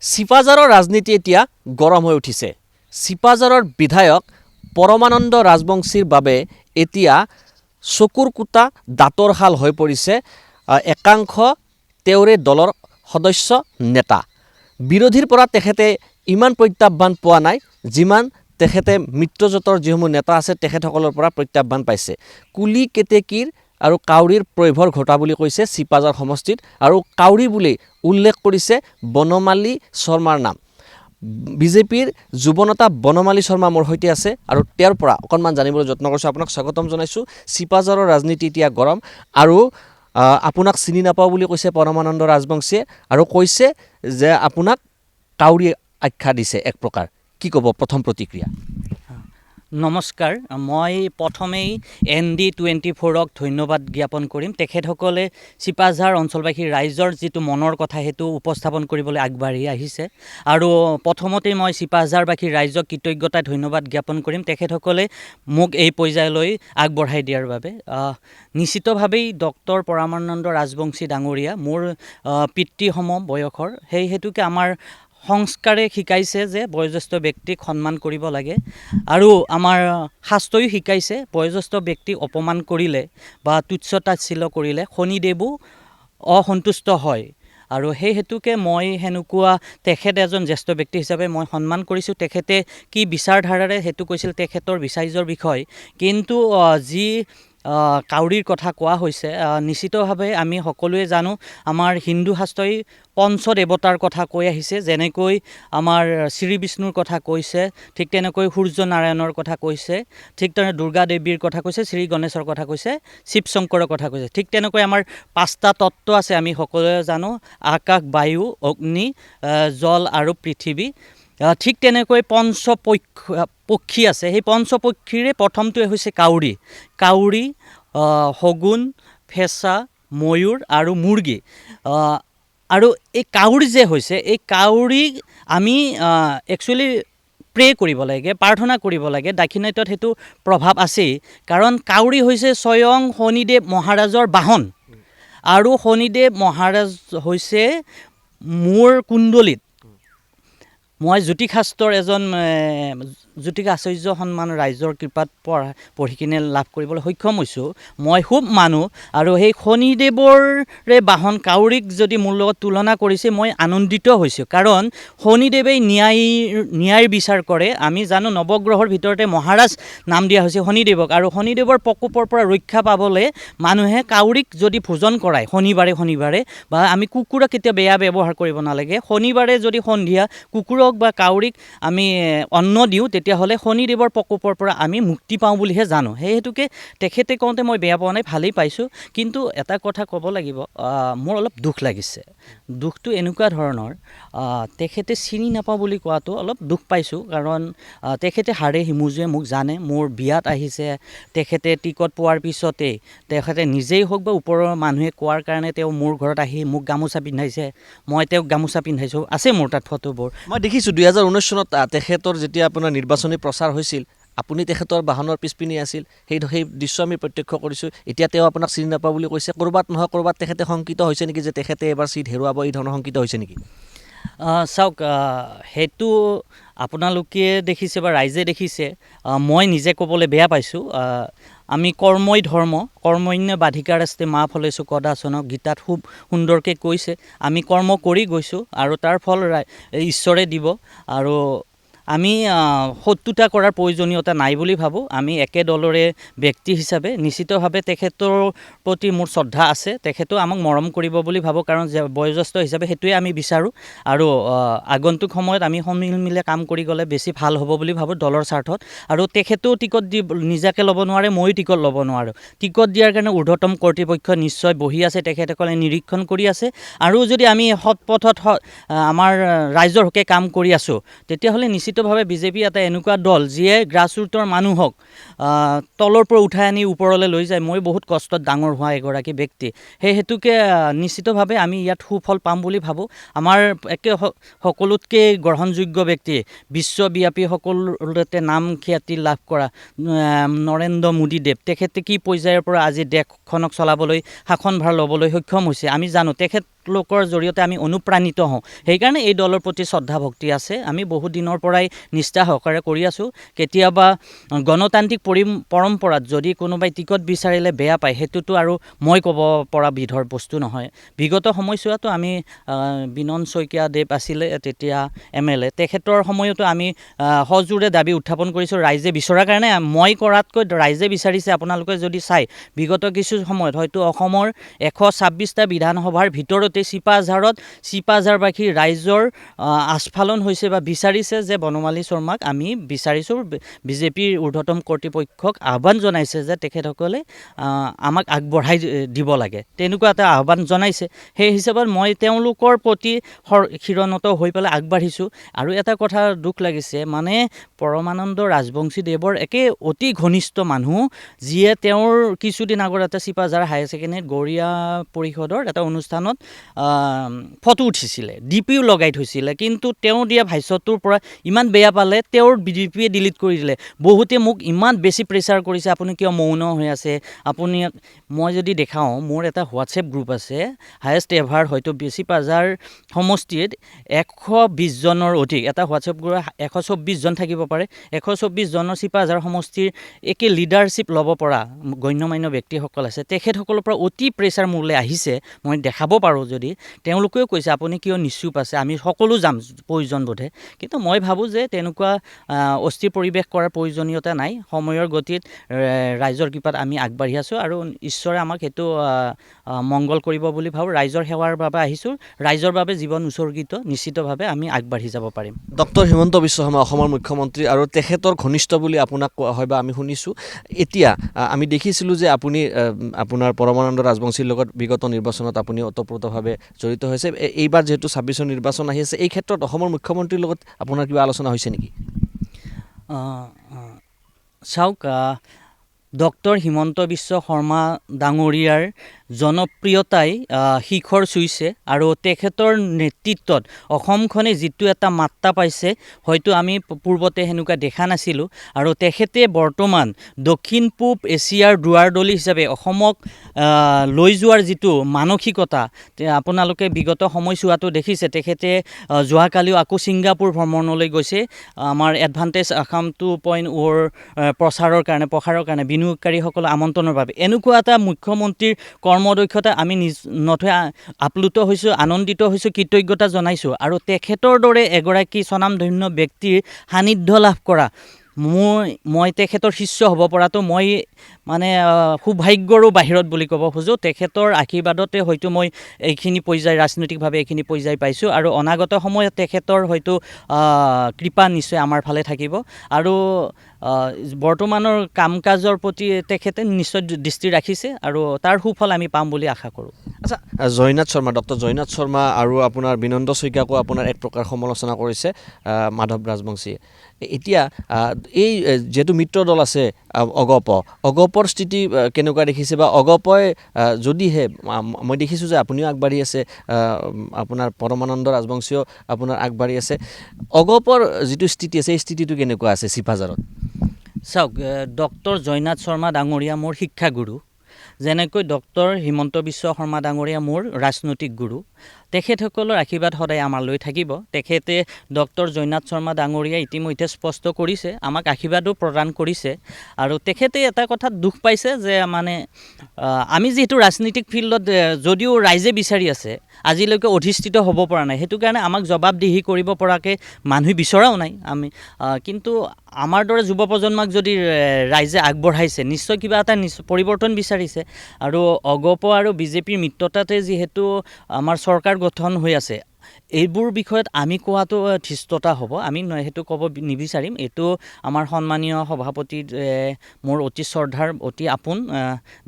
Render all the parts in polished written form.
চিপাঝাৰৰ ৰাজনীতি এতিয়া গৰম হৈ উঠিছে। চিপাঝাৰৰ বিধায়ক পৰমানন্দ ৰাজবংশীৰ বাবে এতিয়া চকুৰ কুটা দাঁতৰ শাল হৈ পৰিছে একাংশ তেওঁৰে দলৰ সদস্য নেতা। বিৰোধীৰ পৰা তেখেতে ইমান প্ৰত্যাহ্বান পোৱা নাই যিমান তেখেতে মিত্ৰজোঁটৰ যিসমূহ নেতা আছে তেখেতসকলৰ পৰা প্ৰত্যাহ্বান পাইছে। কুলি কেতেকীৰ আৰু কাউৰীৰ প্ৰভৰ ঘটা বুলি কৈছে চিপাঝাৰ সমষ্টিত, আৰু কাউৰী বুলি উল্লেখ কৰিছে বনমালী শৰ্মাৰ নাম। বিজেপিৰ যুৱনেতা বনমালী শৰ্মা মোৰ সৈতে আছে আৰু তেওঁৰ পৰা অকণমান জানিবলৈ যত্ন কৰিছোঁ। আপোনাক স্বাগতম জনাইছোঁ। চিপাঝাৰৰ ৰাজনীতি এতিয়া গৰম আৰু আপোনাক চিনি নাপাওঁ বুলি কৈছে পৰমানন্দ ৰাজবংশীয়ে আৰু কৈছে যে আপোনাক কাউৰী আখ্যা দিছে এক প্ৰকাৰ। কি ক'ব প্ৰথম প্ৰতিক্ৰিয়া? নমস্কাৰ, মই প্ৰথমেই ND24ক ধন্যবাদ জ্ঞাপন কৰিম। তেখেতসকলে চিপাঝাৰ অঞ্চলবাসী ৰাইজৰ যিটো মনৰ কথা সেইটো উপস্থাপন কৰিবলৈ আগবাঢ়ি আহিছে আৰু প্ৰথমতেই মই চিপাঝাৰবাসী ৰাইজক কৃতজ্ঞতা ধন্যবাদ জ্ঞাপন কৰিম তেখেতসকলে মোক এই পৰ্যায়লৈ আগবঢ়াই দিয়াৰ বাবে। নিশ্চিতভাৱেই ডক্টৰ পৰমানন্দ ৰাজবংশী ডাঙৰীয়া মোৰ পিতৃসম বয়সৰ, সেই হেতুকে আমাৰ সংস্কাৰে শিকাইছে যে বয়োজ্যেষ্ঠ ব্যক্তিক সন্মান কৰিব লাগে আৰু আমাৰ শাস্ত্ৰও শিকাইছে বয়োজ্যেষ্ঠ ব্যক্তিক অপমান কৰিলে বা তুচ্ছ তাচ্ছিল্য কৰিলে শনিদেৱো অসন্তুষ্ট হয় আৰু সেই হেতুকে মই সেনেকুৱা তেখেত এজন জ্যেষ্ঠ ব্যক্তি হিচাপে মই সন্মান কৰিছোঁ। তেখেতে কি বিচাৰধাৰাৰে সেইটো কৈছিল তেখেতৰ বিচাৰ্যৰ বিষয়, কিন্তু যি কাউৰীৰ কথা কোৱা হৈছে নিশ্চিতভাৱে আমি সকলোৱে জানো আমাৰ হিন্দু শাস্ত্ৰই পঞ্চদেৱতাৰ কথা কৈ আহিছে। যেনেকৈ আমাৰ শ্ৰী বিষ্ণুৰ কথা কৈছে, ঠিক তেনেকৈ সূৰ্য নাৰায়ণৰ কথা কৈছে, ঠিক তেনে দুৰ্গা দেৱীৰ কথা কৈছে, শ্ৰী গণেশৰ কথা কৈছে, শিৱ শংকৰৰ কথা কৈছে। ঠিক তেনেকৈ আমাৰ পাঁচটা তত্ত্ব আছে আমি সকলোৱে জানো, আকাশ, বায়ু, অগ্নি, জল আৰু পৃথিৱী। ঠিক তেনেকৈ পক্ষী আছে। সেই পক্ষীৰে প্ৰথমটোৱে হৈছে কাউৰী। কাউৰী, শগুন, ফেঁচা, ময়ূৰ আৰু মুৰ্গী। আৰু এই কাউৰী যে হৈছে, এই কাউৰীক আমি একচুৱেলি প্ৰে কৰিব লাগে, প্ৰাৰ্থনা কৰিব লাগে। দাক্ষিণাত্যত সেইটো প্ৰভাৱ আছেই, কাৰণ কাউৰী হৈছে স্বয়ং শনিদেৱ মহাৰাজৰ বাহন আৰু শনিদেৱ মহাৰাজ হৈছে মোৰ কুণ্ডলিত। মই জ্যোতিষ শাস্ত্ৰৰ এজন জ্যোতিষ আচাৰ্য সন্মান ৰাইজৰ কৃপাত পঢ়ি কিনে লাভ কৰিবলৈ সক্ষম হৈছোঁ। মই খুব মানুহ আৰু সেই শনিদেৱৰে বাহন কাউৰীক যদি মোৰ লগত তুলনা কৰিছে মই আনন্দিত হৈছোঁ, কাৰণ শনিদেৱে ন্যায় বিচাৰ কৰে। আমি জানো নৱগ্ৰহৰ ভিতৰতে মহাৰাজ নাম দিয়া হৈছে শনিদেৱক, আৰু শনিদেৱৰ প্ৰকোপৰ পৰা ৰক্ষা পাবলৈ মানুহে কাউৰীক যদি ভোজন কৰায় শনিবাৰে বা আমি কুকুৰক কেতিয়া বেয়া ব্যৱহাৰ কৰিব নালাগে। শনিবাৰে যদি সন্ধিয়া কুকুৰক বা কাউৰীক আমি অন্ন দিওঁ তেতিয়াহ'লে শনিদেৱৰ প্ৰকোপৰ পৰা আমি মুক্তি পাওঁ বুলিহে জানো। সেই হেতুকে তেখেতে কওঁতে মই বেয়া পোৱা নাই, ভালেই পাইছোঁ। কিন্তু এটা কথা ক'ব লাগিব, মোৰ অলপ দুখ লাগিছে। দুখটো এনেকুৱা ধৰণৰ, তেখেতে চিনি নাপাওঁ বুলি কোৱাটো অলপ দুখ পাইছোঁ, কাৰণ তেখেতে হাড়ে হিমুজুৱে মোক জানে। মোৰ বিয়াত আহিছে, তেখেতে টিকট পোৱাৰ পিছতেই তেখেতে নিজেই হওক বা ওপৰৰ মানুহে কোৱাৰ কাৰণে তেওঁ মোৰ ঘৰত আহি মোক গামোচা পিন্ধাইছে, মই তেওঁক গামোচা পিন্ধাইছোঁ, আছে মোৰ তাত ফটোবোৰ। মই দেখিছোঁ 2019 চনত তেখেতৰ যেতিয়া আপোনাৰ নিৰ্বাচনী প্ৰচাৰ হৈছিল আপুনি তেখেতৰ বাহনৰ পিছপিনি আছিল, সেই দৃশ্য আমি প্ৰত্যক্ষ কৰিছোঁ। এতিয়া তেওঁ আপোনাক চিনি নাপাওঁ বুলি কৈছে। ক'ৰবাত নহয় ক'ৰবাত তেখেতে শংকিত হৈছে নেকি যে তেখেতে এবাৰ চিট হেৰুৱাব, এই ধৰণৰ শংকিত হৈছে নেকি? চাওক, সেইটো আপোনালোকে দেখিছে বা ৰাইজে দেখিছে, মই নিজে ক'বলৈ বেয়া পাইছোঁ। আমি কৰ্মই ধৰ্ম, কৰ্মণ্য বাধিকাৰস্তে মা ফলেষু কদাচন, গীতাত খুব সুন্দৰকৈ কৈছে। আমি কৰ্ম কৰি গৈছোঁ আৰু তাৰ ফল ঈশ্বৰে দিব, আৰু আমি শত্ৰুতা কৰাৰ প্ৰয়োজনীয়তা নাই বুলি ভাবোঁ। আমি একে দলৰে ব্যক্তি হিচাপে নিশ্চিতভাৱে তেখেতৰ প্ৰতি মোৰ শ্ৰদ্ধা আছে, তেখেতেও আমাক মৰম কৰিব বুলি ভাবোঁ, কাৰণ বয়োজ্যেষ্ঠ হিচাপে সেইটোৱে আমি বিচাৰোঁ। আৰু আগন্তুক সময়ত আমি সমিলে কাম কৰি গ'লে বেছি ভাল হ'ব বুলি ভাবোঁ দলৰ স্বাৰ্থত। আৰু তেখেতেও টিকট নিজাকৈ ল'ব নোৱাৰে, ময়ো টিকট ল'ব নোৱাৰোঁ। টিকট দিয়াৰ কাৰণে ঊৰ্ধ্বতম কৰ্তৃপক্ষ নিশ্চয় বহি আছে, তেখেতসকলে নিৰীক্ষণ কৰি আছে। আৰু যদি আমি সৎ পথত আমাৰ ৰাইজৰ হকে কাম কৰি আছোঁ তেতিয়াহ'লে নিশ্চিতভাৱে বিজেপি এটা এনেকুৱা দল যিয়ে গ্ৰাছৰুটৰ মানুহক তলৰ পৰা উঠাই আনি ওপৰলৈ লৈ যায়। মই বহুত কষ্টত ডাঙৰ হোৱা এগৰাকী ব্যক্তি, সেই হেতুকে নিশ্চিতভাৱে আমি ইয়াত সুফল পাম বুলি ভাবোঁ। আমাৰ একে সকলোতকৈ গ্ৰহণযোগ্য ব্যক্তি, বিশ্বব্যাপী সকলোতে নাম খ্যাতি লাভ কৰা নৰেন্দ্ৰ মোদীদেৱ, তেখেতে কি পৰ্যায়ৰ পৰা আজি দেশখনক চলাবলৈ শাসনভাৰ ল'বলৈ সক্ষম হৈছে আমি জানো। তেখেত তেখেতলোকৰ জৰিয়তে আমি অনুপ্ৰাণিত হওঁ সেইকাৰণে এই দলৰ প্ৰতি শ্ৰদ্ধা ভক্তি আছে আমি বহুত দিনৰ পৰাই নিষ্ঠা সহকাৰে কৰি আছোঁ কেতিয়াবা গণতান্ত্ৰিক পৰম্পৰাত যদি কোনোবাই টিকট বিচাৰিলে বেয়া পায় সেইটোতো আৰু মই ক'ব পৰা বিধৰ বস্তু নহয় বিগত সময়ছোৱাতো আমি বিনন শইকীয়াদেৱ আছিলে তেতিয়া MLA তেখেতৰ সময়তো আমি সজোৰে দাবী উত্থাপন কৰিছোঁ ৰাইজে বিচৰাৰ কাৰণে মই কৰাতকৈ ৰাইজে বিচাৰিছে আপোনালোকে যদি চাই বিগত কিছু সময়ত হয়তো অসমৰ 126টা বিধানসভাৰ ভিতৰতে চিপাঝাৰবাসী ৰাইজৰ আস্ফালন হৈছে বা বিচাৰিছে যে বনমালী শৰ্মাক আমি বিচাৰিছোঁ বিজেপিৰ ঊৰ্ধ্বতম কৰ্তৃপক্ষক আহ্বান জনাইছে যে তেখেতসকলে আমাক আগবঢ়াই দিব লাগে তেনেকুৱা এটা আহ্বান জনাইছে সেই হিচাপত মই তেওঁলোকৰ প্ৰতি শিৰণত হৈ পেলাই আগবাঢ়িছোঁ আৰু এটা কথা দুখ লাগিছে মানে পৰমানন্দ ৰাজবংশীদেৱৰ একে অতি ঘনিষ্ঠ মানুহ যিয়ে তেওঁৰ কিছুদিন আগত এটা চিপাঝাৰ হায়াৰ ছেকেণ্ডেৰীত গৌৰীয়া পৰিষদৰ এটা অনুষ্ঠানত ফটো উঠিছিলে ডিপিও লগাই থৈছিলে কিন্তু তেওঁ দিয়া ভাষ্যটোৰ পৰা ইমান বেয়া পালে তেওঁৰ ডিপিয়ে ডিলিট কৰি দিলে বহুতে মোক ইমান বেছি প্ৰেছাৰ কৰিছে আপুনি কিয় মৌন হৈ আছে আপুনি মই যদি দেখাওঁ মোৰ এটা হোৱাটছএপ গ্ৰুপ আছে হায়েষ্ট এভাৰ হয়তো চিপাঝাৰ সমষ্টিত 120 জনৰ অধিক এটা হোৱাটছএপ গ্ৰুপ 124 জন থাকিব পাৰে 124 জনৰ চিপাঝাৰ সমষ্টিৰ একে লিডাৰশ্বিপ ল'ব পৰা গণ্যমান্য ব্যক্তিসকল আছে তেখেতসকলৰ পৰা অতি প্ৰেছাৰ মোলৈ আহিছে মই দেখাব পাৰোঁ যদি তেওঁলোকেও কৈছে আপুনি কিয় নিশ্চুপ আছে আমি সকলো যাম প্ৰয়োজন বোধে কিন্তু মই ভাবোঁ যে তেনেকুৱা অস্থিৰ পৰিৱেশ কৰাৰ প্ৰয়োজনীয়তা নাই সময়ৰ গতিত ৰাইজৰ কৃপাত আমি আগবাঢ়ি আছোঁ আৰু ঈশ্বৰে আমাক সেইটো মংগল কৰিব বুলি ভাবোঁ ৰাইজৰ সেৱাৰ বাবে আহিছোঁ ৰাইজৰ বাবে জীৱন উৎসৰ্গিত নিশ্চিতভাৱে আমি আগবাঢ়ি যাব পাৰিম ডক্টৰ হিমন্ত বিশ্ব শৰ্মা অসমৰ মুখ্যমন্ত্ৰী আৰু তেখেতৰ ঘনিষ্ঠ বুলি আপোনাক কোৱা হয় বা আমি শুনিছোঁ এতিয়া আমি দেখিছিলোঁ যে আপুনি আপোনাৰ পৰমানন্দ ৰাজবংশীৰ লগত বিগত নিৰ্বাচনত আপুনি ওতঃপ্ৰোতভাৱে জড়িত হৈছে এইবাৰ যিহেতু 26ৰ নিৰ্বাচন আহি আছে এই ক্ষেত্ৰত অসমৰ মুখ্যমন্ত্ৰীৰ লগত আপোনাৰ কিবা আলোচনা হৈছে নেকি চাওক ডক্টৰ হিমন্ত বিশ্ব শৰ্মা ডাঙৰীয়াৰ জনপ্ৰিয়তাই শিখৰ চুইছে আৰু তেখেতৰ নেতৃত্বত অসমখনে যিটো এটা মাত্ৰা পাইছে হয়তো আমি পূৰ্বতে সেনেকুৱা দেখা নাছিলোঁ আৰু তেখেতে বৰ্তমান দক্ষিণ পূব এছিয়াৰ দুৱাৰদলি হিচাপে অসমক লৈ যোৱাৰ যিটো মানসিকতা আপোনালোকে বিগত সময়ছোৱাটো দেখিছে তেখেতে যোৱাকালিও আকৌ ছিংগাপুৰ ভ্ৰমণলৈ গৈছে আমাৰ এডভান্টেজ আসাম 2.0 প্ৰচাৰৰ কাৰণে বিনিয়োগকাৰীসকলৰ আমন্ত্ৰণৰ বাবে এনেকুৱা এটা মুখ্যমন্ত্ৰীৰ কৰ্মদক্ষতা আমি নথৈ আপ্লুত হৈছোঁ আনন্দিত হৈছোঁ কৃতজ্ঞতা জনাইছোঁ আৰু তেখেতৰ দৰে এগৰাকী স্বনামধন্য ব্যক্তিৰ সান্নিধ্য লাভ কৰা মই তেখেতৰ শিষ্য হ'ব পৰাটো মই মানে সৌভাগ্যৰো বাহিৰত বুলি ক'ব খোজোঁ তেখেতৰ আশীৰ্বাদতে হয়তো মই এইখিনি পৰ্যায় ৰাজনৈতিকভাৱে এইখিনি পৰ্যায় পাইছোঁ আৰু অনাগত সময়ত তেখেতৰ হয়তো কৃপা নিশ্চয় আমাৰ ফালে থাকিব আৰু বৰ্তমানৰ কাম কাজৰ প্ৰতি তেখেতে নিশ্চয় দৃষ্টি ৰাখিছে আৰু তাৰ সুফল আমি পাম বুলি আশা কৰোঁ আচ্ছা জয়নাথ শৰ্মা ডক্টৰ জয়নাথ শৰ্মা আৰু আপোনাৰ বিনন্দ শইকীয়াকো আপোনাৰ এক প্ৰকাৰ সমালোচনা কৰিছে মাধৱ ৰাজবংশীয়ে এতিয়া এই যিহেতু মিত্ৰ দল আছে অগপৰ স্থিতি কেনেকুৱা দেখিছে বা অগপই যদিহে মই দেখিছোঁ যে আপুনিও আগবাঢ়ি আছে আপোনাৰ পৰমানন্দ ৰাজবংশীও আপোনাৰ আগবাঢ়ি আছে অগপৰ যিটো স্থিতি আছে এই স্থিতিটো কেনেকুৱা আছে চিপাঝাৰত চাওক ডক্টৰ জয়নাথ শৰ্মা ডাঙৰীয়া মোৰ শিক্ষাগুৰু যেনেকৈ ডক্টৰ হিমন্ত বিশ্ব শৰ্মা ডাঙৰীয়া মোৰ ৰাজনৈতিক গুৰু তেখেতসকলৰ আশীৰ্বাদ সদায় আমালৈ থাকিব তেখেতে ডক্টৰ জয়নাথ শৰ্মা ডাঙৰীয়া ইতিমধ্যে স্পষ্ট কৰিছে আমাক আশীৰ্বাদো প্ৰদান কৰিছে আৰু তেখেতে এটা কথাত দুখ পাইছে যে মানে আমি যিহেতু ৰাজনৈতিক ফিল্ডত যদিও ৰাইজে বিচাৰি আছে আজিলৈকে অধিষ্ঠিত হ'ব পৰা নাই সেইটো কাৰণে আমাক জবাবদিহি কৰিব পৰাকৈ মানুহ বিচৰাও নাই আমি কিন্তু আমাৰ দৰে যুৱ প্ৰজন্মক যদি ৰাইজে আগবঢ়াইছে নিশ্চয় কিবা এটা পৰিৱৰ্তন বিচাৰিছে আৰু অগপ আৰু বিজেপিৰ মিত্ৰতাতে যিহেতু আমাৰ চৰকাৰ গঠন হৈ আছে এইবোৰ বিষয়ত আমি কোৱাটো ধৃষ্টতা হ'ব আমি সেইটো ক'ব নিবিচাৰিম এইটো আমাৰ সন্মানীয় সভাপতি মোৰ অতি শ্ৰদ্ধাৰ অতি আপোন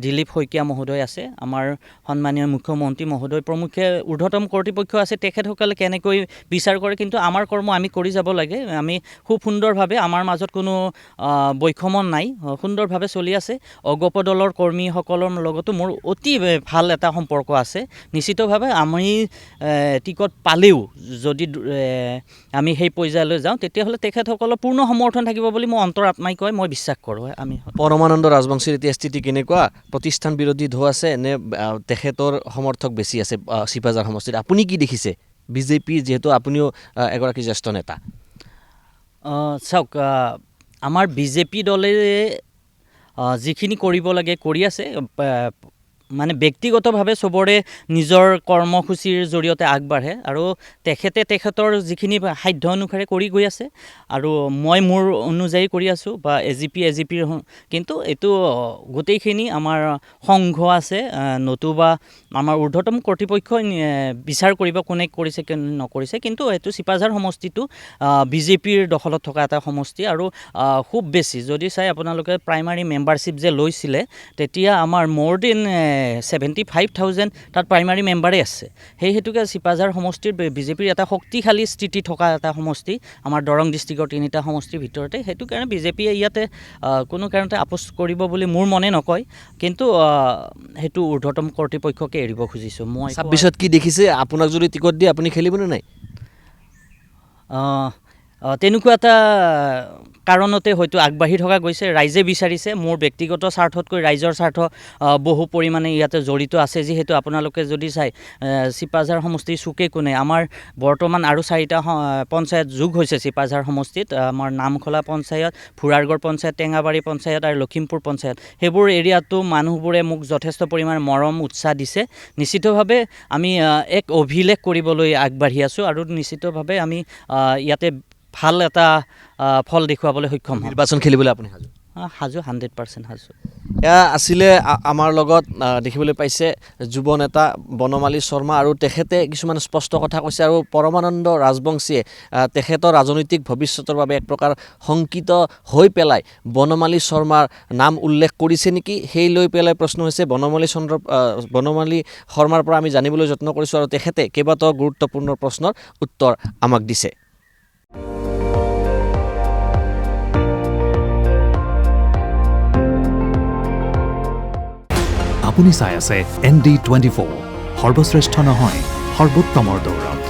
দিলীপ শইকীয়া মহোদয় আছে আমাৰ সন্মানীয় মুখ্যমন্ত্ৰী মহোদয় প্ৰমুখ্যে ঊৰ্ধ্বতম কৰ্তৃপক্ষ আছে তেখেতসকলে কেনেকৈ বিচাৰ কৰে কিন্তু আমাৰ কৰ্ম আমি কৰি যাব লাগে আমি খুব সুন্দৰভাৱে আমাৰ মাজত কোনো বৈষম্য নাই সুন্দৰভাৱে চলি আছে অগপ দলৰ কৰ্মীসকলৰ লগতো মোৰ অতি ভাল এটা সম্পৰ্ক আছে নিশ্চিতভাৱে আমি টিকট পালেও যদি আমি সেই পৰ্যায়লৈ যাওঁ তেতিয়াহ'লে তেখেতসকলৰ পূৰ্ণ সমৰ্থন থাকিব বুলি মই অন্তৰ আত্মাই কয়, মই বিশ্বাস কৰোঁ। আমি পৰমানন্দ ৰাজবংশীৰ এতিয়া স্থিতি কেনেকুৱা? প্ৰতিষ্ঠান বিৰোধী ঢৌ আছে নে তেখেতৰ সমৰ্থক বেছি আছে চিপাঝাৰ সমষ্টিত? আপুনি কি দেখিছে? বিজেপি যিহেতু আপুনিও এগৰাকী জ্যেষ্ঠ নেতা। চাওক, আমাৰ বিজেপি দলে যিখিনি কৰিব লাগে কৰি আছে। মানে ব্যক্তিগতভাৱে চবৰে নিজৰ কৰ্মসূচীৰ জৰিয়তে আগবাঢ়ে আৰু তেখেতৰ যিখিনি সাধ্য অনুসাৰে কৰি গৈ আছে আৰু মই মোৰ অনুযায়ী কৰি আছোঁ বা এজিপিৰ কিন্তু এইটো গোটেইখিনি আমাৰ সংঘ আছে, নতুবা আমাৰ ঊৰ্ধ্বতম কৰ্তৃপক্ষই বিচাৰ কৰিব কোনে কৰিছে কোনে নকৰিছে। কিন্তু এইটো চিপাঝাৰ সমষ্টিটো বিজেপিৰ দখলত থকা এটা সমষ্টি আৰু খুব বেছি যদি চাই আপোনালোকে প্ৰাইমাৰী মেম্বাৰশ্বিপ যে লৈছিলে তেতিয়া আমাৰ মোৰ দেন 75,000 তাত প্ৰাইমাৰী মেম্বাৰেই আছে। সেই হেতুকে চিপাঝাৰ সমষ্টিৰ বিজেপিৰ এটা শক্তিশালী স্থিতি থকা এটা সমষ্টি আমাৰ দৰং ডিষ্ট্ৰিক্টৰ 3টা সমষ্টিৰ ভিতৰতে। সেইটো কাৰণে বিজেপিয়ে ইয়াতে কোনো কাৰণতে আপোচ কৰিব বুলি মোৰ মনে নকয়, কিন্তু সেইটো ঊৰ্ধ্বতম কৰ্তৃপক্ষকে এৰিব খুজিছোঁ। মই 26ত কি দেখিছে? আপোনাক যদি টিকট দিয়ে আপুনি খেলিবনে নাই? তেনেকুৱা এটা কাৰণতে হয়তো আগবাঢ়ি থকা গৈছে। ৰাইজে বিচাৰিছে, মোৰ ব্যক্তিগত স্বাৰ্থতকৈ ৰাইজৰ স্বাৰ্থ বহু পৰিমাণে ইয়াতে জড়িত আছে। যিহেতু আপোনালোকে যদি চাই চিপাঝাৰ সমষ্টিৰ চুকে কোণে আমাৰ বৰ্তমান আৰু 4টা পঞ্চায়ত যোগ হৈছে চিপাঝাৰ সমষ্টিত। আমাৰ নামখলা পঞ্চায়ত, ফুৰাৰগড় পঞ্চায়ত, টেঙাবাৰী পঞ্চায়ত আৰু লখিমপুৰ পঞ্চায়ত। সেইবোৰ এৰিয়াতো মানুহবোৰে মোক যথেষ্ট পৰিমাণে মৰম উৎসাহ দিছে। নিশ্চিতভাৱে আমি এক অভিলেখ কৰিবলৈ আগবাঢ়ি আছোঁ আৰু নিশ্চিতভাৱে আমি ইয়াতে ভাল এটা ফল দেখুৱাবলৈ সক্ষম হ'ম। নিৰ্বাচন খেলিবলৈ আপুনি সাজু? সাজু, 100% সাজু। এয়া আছিলে আমাৰ লগত দেখিবলৈ পাইছে যুৱ নেতা বনমালী শৰ্মা, আৰু তেখেতে কিছুমান স্পষ্ট কথা কৈছে। আৰু পৰমানন্দ ৰাজবংশীয়ে তেখেতৰ ৰাজনৈতিক ভৱিষ্যতৰ বাবে এক প্ৰকাৰ শংকিত হৈ পেলাই বনমালী শৰ্মাৰ নাম উল্লেখ কৰিছে নেকি, সেই লৈ পেলাই প্ৰশ্ন হৈছে। বনমালী শৰ্মাৰ পৰা আমি জানিবলৈ যত্ন কৰিছোঁ আৰু তেখেতে কেইবাটাও গুৰুত্বপূৰ্ণ প্ৰশ্নৰ উত্তৰ আমাক দিছে। আপুনি চাই আছে ND24, সৰ্বশ্ৰেষ্ঠ নহয় সৰ্বোত্তমৰ দৌৰত।